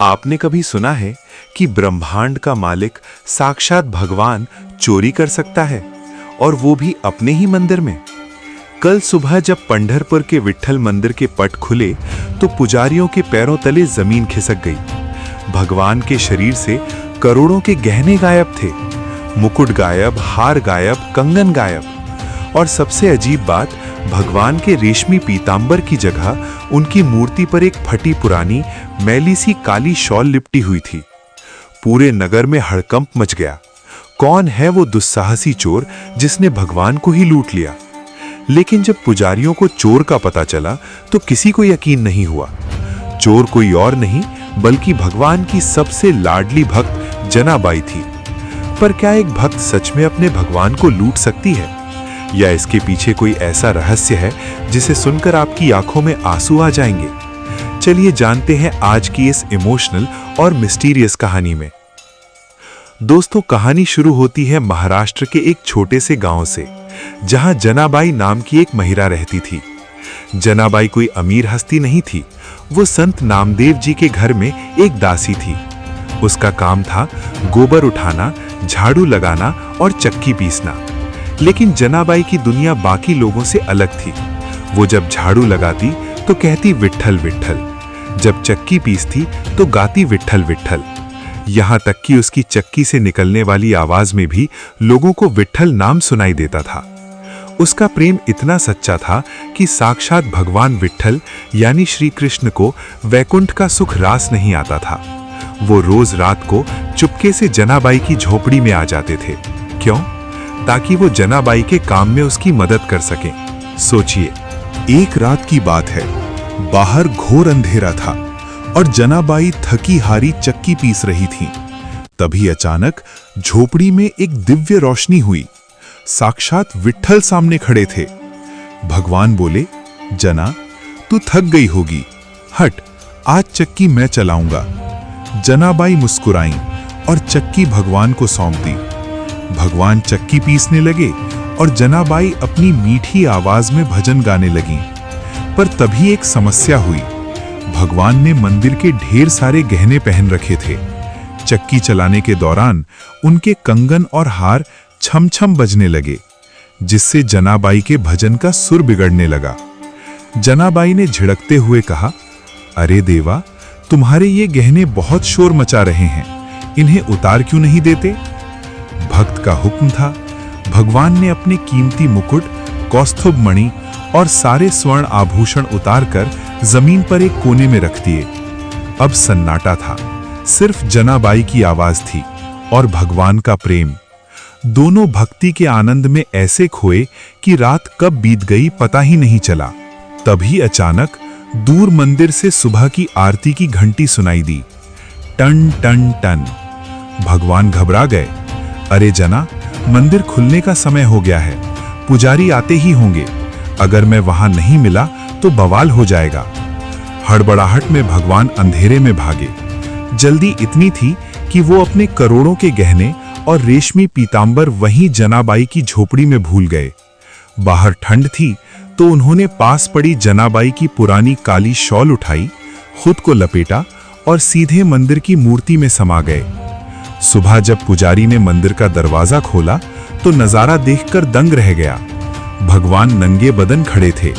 आपने कभी सुना है कि ब्रह्मांड का मालिक साक्षात भगवान चोरी कर सकता है, और वो भी अपने ही मंदिर में? कल सुबह जब पंढरपुर के विट्ठल मंदिर के पट खुले तो पुजारियों के पैरों तले जमीन खिसक गई। भगवान के शरीर से करोड़ों के गहने गायब थे। मुकुट गायब, हार गायब, कंगन गायब। और सबसे अजीब बात, भगवान के रेशमी पीतांबर की जगह उनकी मूर्ति पर एक फटी पुरानी मैली सी काली शॉल लिपटी हुई थी। पूरे नगर में हड़कंप मच गया। कौन है वो दुस्साहसी चोर जिसने भगवान को ही लूट लिया? लेकिन जब पुजारियों को चोर का पता चला तो किसी को यकीन नहीं हुआ। चोर कोई और नहीं बल्कि भगवान की सबसे लाडली भक्त जनाबाई थी। पर क्या एक भक्त सच में अपने भगवान को लूट सकती है, या इसके पीछे कोई ऐसा रहस्य है जिसे सुनकर आपकी आंखों में आंसू आ जाएंगे? चलिए जानते हैं आज की इस इमोशनल और मिस्टीरियस कहानी में। दोस्तों, कहानी शुरू होती है महाराष्ट्र के एक छोटे से गांव से, जहां जनाबाई नाम की एक महिला रहती थी। जनाबाई कोई अमीर हस्ती नहीं थी। वो संत नामदेव जी के घर में एक दासी थी। उसका काम था गोबर उठाना, झाड़ू लगाना और चक्की पीसना। लेकिन जनाबाई की दुनिया बाकी लोगों से अलग थी। वो जब झाड़ू लगाती तो कहती विट्ठल विट्ठल, जब चक्की पीसती तो गाती विट्ठल विट्ठल। यहां तक कि उसकी चक्की से निकलने वाली आवाज में भी लोगों को विट्ठल नाम सुनाई देता था। उसका प्रेम इतना सच्चा था कि साक्षात भगवान विट्ठल यानी श्री कृष्ण को वैकुंठ का सुख रास नहीं आता था। वो रोज रात को चुपके से जनाबाई की झोपड़ी में आ जाते थे। क्यों? ताकि वो जनाबाई के काम में उसकी मदद कर सकें। सोचिए, एक रात की बात है। बाहर घोर अंधेरा था और जनाबाई थकी हारी चक्की पीस रही थी। तभी अचानक झोपड़ी में एक दिव्य रोशनी हुई। साक्षात विट्ठल सामने खड़े थे। भगवान बोले, जना, तू थक गई होगी, हट, आज चक्की मैं चलाऊंगा। जनाबाई मुस्कुराईं और चक्की भगवान को सौंप दी। भगवान चक्की पीसने लगे और जनाबाई अपनी मीठी आवाज में भजन गाने लगीं। पर तभी एक समस्या हुई। भगवान ने मंदिर के ढेर सारे गहने पहन रखे थे। चक्की चलाने के दौरान उनके कंगन और हार छम छम बजने लगे, जिससे जनाबाई के भजन का सुर बिगड़ने लगा। जनाबाई ने झिड़कते हुए कहा, अरे देवा, तुम्हारे ये गहने बहुत शोर मचा रहे हैं, इन्हें उतार क्यों नहीं देते? भक्त का हुक्म था। भगवान ने अपने कीमती मुकुट, कौस्तुभ मणि और सारे स्वर्ण आभूषण उतारकर जमीन पर एक कोने में रख दिए। अब सन्नाटा था। सिर्फ जनाबाई की आवाज थी और भगवान का प्रेम। दोनों भक्ति के आनंद में ऐसे खोए कि रात कब बीत गई पता ही नहीं चला। तभी अचानक दूर मंदिर से सुबह की आरती की घंटी सुनाई दी। Ton ton ton. भगवान घबरा गए। अरे जना, मंदिर खुलने का समय हो गया है, पुजारी आते ही होंगे। अगर मैं वहां नहीं मिला तो बवाल हो जाएगा। हड़बड़ाहट में भगवान अंधेरे में भागे। जल्दी इतनी थी कि वो अपने करोड़ों के गहने और रेशमी पीतांबर वहीं जनाबाई की झोपड़ी में भूल गए। बाहर ठंड थी तो उन्होंने पास पड़ी जनाबाई की पुरानी काली शॉल उठाई, खुद को लपेटा और सीधे मंदिर की मूर्ति में समा गए। सुबह जब पुजारी ने मंदिर का दरवाजा खोला तो नजारा देखकर दंग रह गया। भगवान नंगे बदन खड़े थे,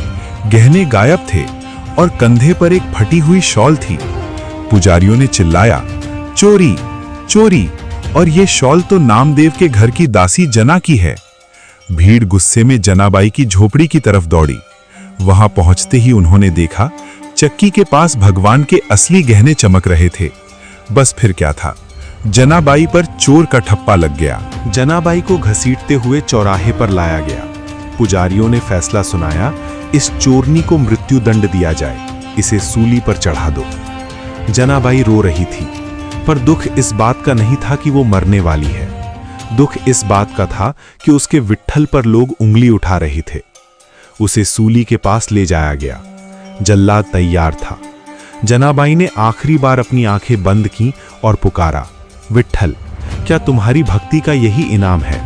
गहने गायब थे और कंधे पर एक फटी हुई शॉल थी। पुजारियों ने चिल्लाया, चोरी चोरी, और ये शॉल तो नामदेव के घर की दासी जना की है। भीड़ गुस्से में जनाबाई की झोपड़ी की तरफ दौड़ी। वहां पहुंचते ही उन्होंने देखा चक्की के पास भगवान के असली गहने चमक रहे थे। बस फिर क्या था, जनाबाई पर चोर का ठप्पा लग गया। जनाबाई को घसीटते हुए चौराहे पर लाया गया। पुजारियों ने फैसला सुनाया, इस चोरनी को मृत्यु दंड दिया जाए, इसे सूली पर चढ़ा दो। जनाबाई रो रही थी, पर दुख इस बात का नहीं था कि वो मरने वाली है। दुख इस बात का था कि उसके विट्ठल पर लोग उंगली उठा रहे थे। उसे सूली के पास ले जाया गया। जल्लाद तैयार था। जनाबाई ने आखिरी बार अपनी आंखें बंद की और पुकारा, विट्ठल, क्या तुम्हारी भक्ति का यही इनाम है?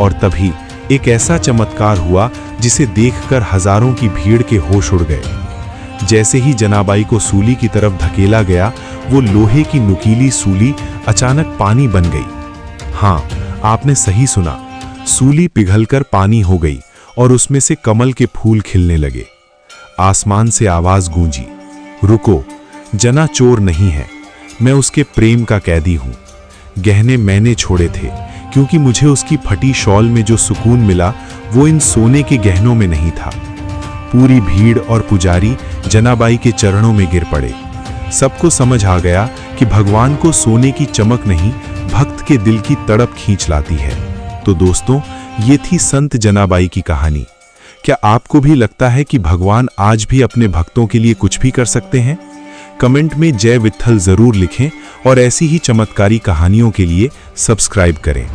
और तभी एक ऐसा चमत्कार हुआ जिसे देखकर हजारों की भीड़ के होश उड़ गए। जैसे ही जनाबाई को सूली की तरफ धकेला गया, वो लोहे की नुकीली सूली अचानक पानी बन गई। हाँ, आपने सही सुना, सूली पिघलकर पानी हो गई और उसमें से कमल के फूल खिलने लगे। आसमान से आवाज गूंजी, रुको, जना चोर नहीं है, मैं उसके प्रेम का कैदी हूं। गहने मैंने छोड़े थे, क्योंकि मुझे उसकी फटी शॉल में जो सुकून मिला वो इन सोने के गहनों में नहीं था। पूरी भीड़ और पुजारी जनाबाई के चरणों में गिर पड़े। सबको समझ आ गया कि भगवान को सोने की चमक नहीं, भक्त के दिल की तड़प खींच लाती है। तो दोस्तों, ये थी संत जनाबाई की कहानी। क्या आपको भी लगता है कि भगवान आज भी अपने भक्तों के लिए कुछ भी कर सकते हैं? कमेंट में जय विट्ठल जरूर लिखें और ऐसी ही चमत्कारी कहानियों के लिए सब्सक्राइब करें।